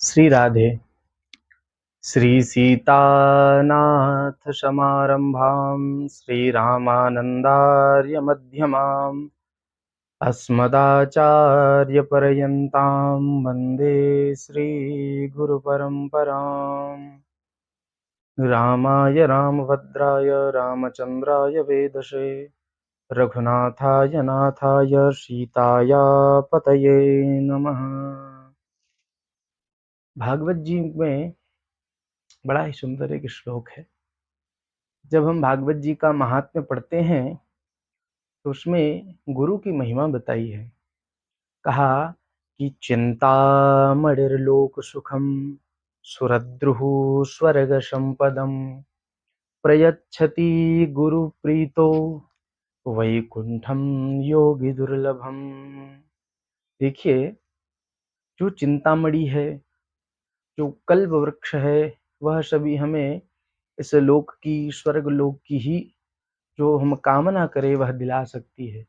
श्री राधे। श्री सीतानाथ समारंभां श्रीरामानंदार्य मध्यमाम् अस्मदाचार्यपर्यन्तां वन्दे श्रीगुरुपरम्पराम्। रामाय रामभद्राय रामचन्द्राय वेदसे रघुनाथाय नाथाय सीताया पतये नमः। भागवत जी में बड़ा ही सुंदर एक श्लोक है। जब हम भागवत जी का महात्म्य पढ़ते हैं तो उसमें गुरु की महिमा बताई है। कहा कि चिंतामणिर्लोक सुखम सुरद्रुः स्वर्ग संपदम प्रयच्छति गुरु प्रीतो वैकुंठम योगी दुर्लभम। देखिए, जो चिंतामणि है, जो कल्प वृक्ष है, वह सभी हमें इस लोक की, स्वर्ग लोक की ही जो हम कामना करें वह दिला सकती है।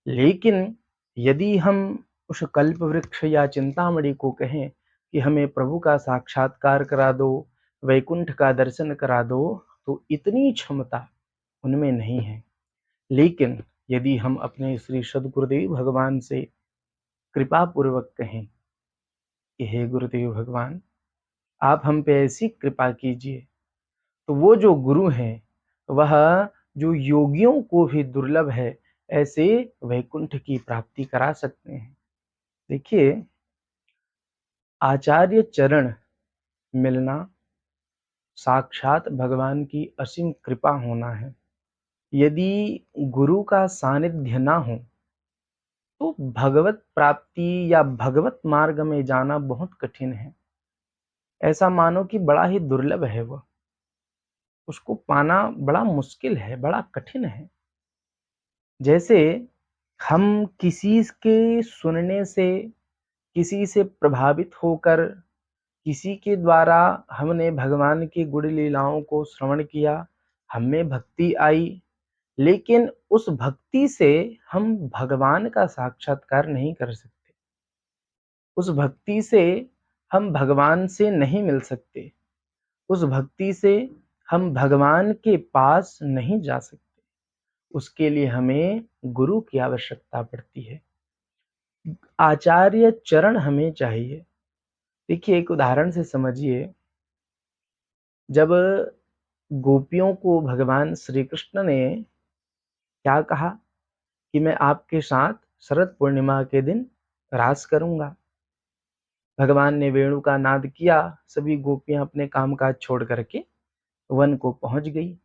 लेकिन यदि हम उस कल्प वृक्ष या चिंतामणि को कहें कि हमें प्रभु का साक्षात्कार करा दो, वैकुंठ का दर्शन करा दो, तो इतनी क्षमता उनमें नहीं है। लेकिन यदि हम अपने श्री सद्गुरुदेव भगवान से कृपा पूर्वक कहें कि हे गुरुदेव भगवान, आप हम पे ऐसी कृपा कीजिए, तो वो जो गुरु हैं वह जो योगियों को भी दुर्लभ है, ऐसे वैकुंठ की प्राप्ति करा सकते हैं। देखिए, आचार्य चरण मिलना साक्षात भगवान की असीम कृपा होना है। यदि गुरु का सानिध्य ना हो तो भगवत प्राप्ति या भगवत मार्ग में जाना बहुत कठिन है। ऐसा मानो कि बड़ा ही दुर्लभ है, वह उसको पाना बड़ा मुश्किल है, बड़ा कठिन है। जैसे हम किसी के सुनने से, किसी से प्रभावित होकर, किसी के द्वारा हमने भगवान की गुण लीलाओं को श्रवण किया, हमें भक्ति आई, लेकिन उस भक्ति से हम भगवान का साक्षात्कार नहीं कर सकते। उस भक्ति से हम भगवान से नहीं मिल सकते। उस भक्ति से हम भगवान के पास नहीं जा सकते। उसके लिए हमें गुरु की आवश्यकता पड़ती है। आचार्य चरण हमें चाहिए। देखिए, एक उदाहरण से समझिए। जब गोपियों को भगवान श्री कृष्ण ने क्या कहा कि मैं आपके साथ शरद पूर्णिमा के दिन रास करूंगा, भगवान ने वेणु का नाद किया, सभी गोपियां अपने काम काज छोड़ करके वन को पहुंच गई।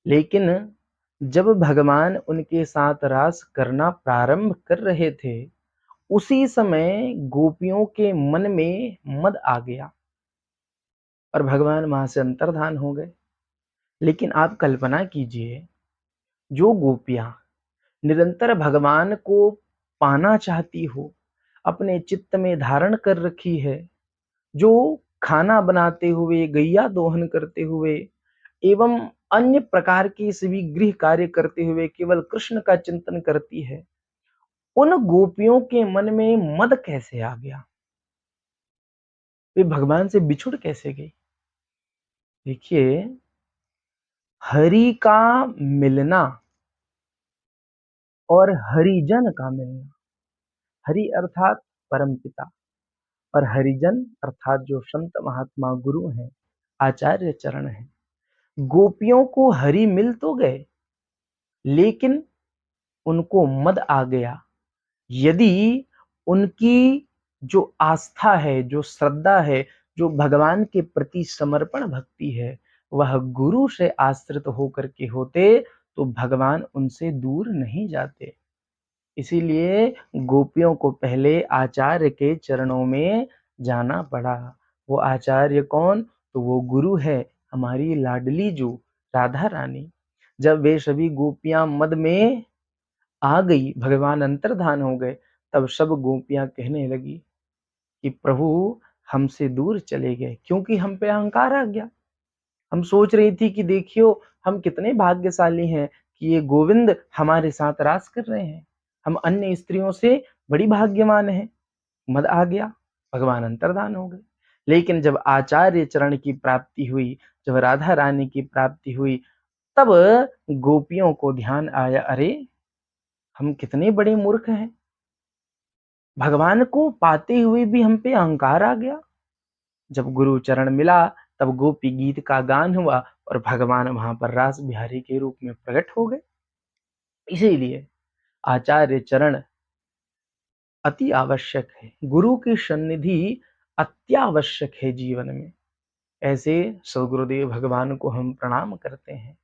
लेकिन जब भगवान उनके साथ रास करना प्रारंभ कर रहे थे, उसी समय गोपियों के मन में मद आ गया और भगवान वहां से अंतर्धान हो गए। लेकिन आप कल्पना कीजिए, जो गोपियां निरंतर भगवान को पाना चाहती हो, अपने चित्त में धारण कर रखी है, जो खाना बनाते हुए, गैया दोहन करते हुए एवं अन्य प्रकार के सभी गृह कार्य करते हुए केवल कृष्ण का चिंतन करती है, उन गोपियों के मन में मद कैसे आ गया? वे भगवान से बिछुड़ कैसे गई? देखिए, हरि का मिलना और हरिजन का मिलना, हरि अर्थात परम पिता और हरिजन अर्थात जो संत महात्मा गुरु हैं, आचार्य चरण हैं। गोपियों को हरि मिल तो गए, लेकिन उनको मद आ गया। यदि उनकी जो आस्था है, जो श्रद्धा है, जो भगवान के प्रति समर्पण भक्ति है, वह गुरु से आश्रित होकर के होते, तो भगवान उनसे दूर नहीं जाते। इसीलिए गोपियों को पहले आचार्य के चरणों में जाना पड़ा। वो आचार्य कौन? तो वो गुरु है, हमारी लाडली जो राधा रानी। जब वे सभी गोपियां मद में आ गई, भगवान अंतर्धान हो गए, तब सब गोपियां कहने लगी कि प्रभु हमसे दूर चले गए, क्योंकि हम पे अहंकार आ गया। हम सोच रही थी कि देखियो, हम कितने भाग्यशाली हैं कि ये गोविंद हमारे साथ रास कर रहे हैं, हम अन्य स्त्रियों से बड़ी भाग्यवान हैं। मद आ गया, भगवान अंतर्धान हो गए। लेकिन जब आचार्य चरण की प्राप्ति हुई, जब राधा रानी की प्राप्ति हुई, तब गोपियों को ध्यान आया, अरे! हम कितने बड़े मूर्ख हैं। भगवान को पाते हुए भी हम पे अहंकार आ गया। जब गुरु चरण मिला, तब गोपी गीत का गान हुआ और भगवान वहाँ पर रास बिहारी के रूप में प्रकट हो गए। इसीलिए आचार्य चरण अति आवश्यक है। गुरु की सन्निधि अत्यावश्यक है जीवन में। ऐसे सद्गुरुदेव भगवान को हम प्रणाम करते हैं।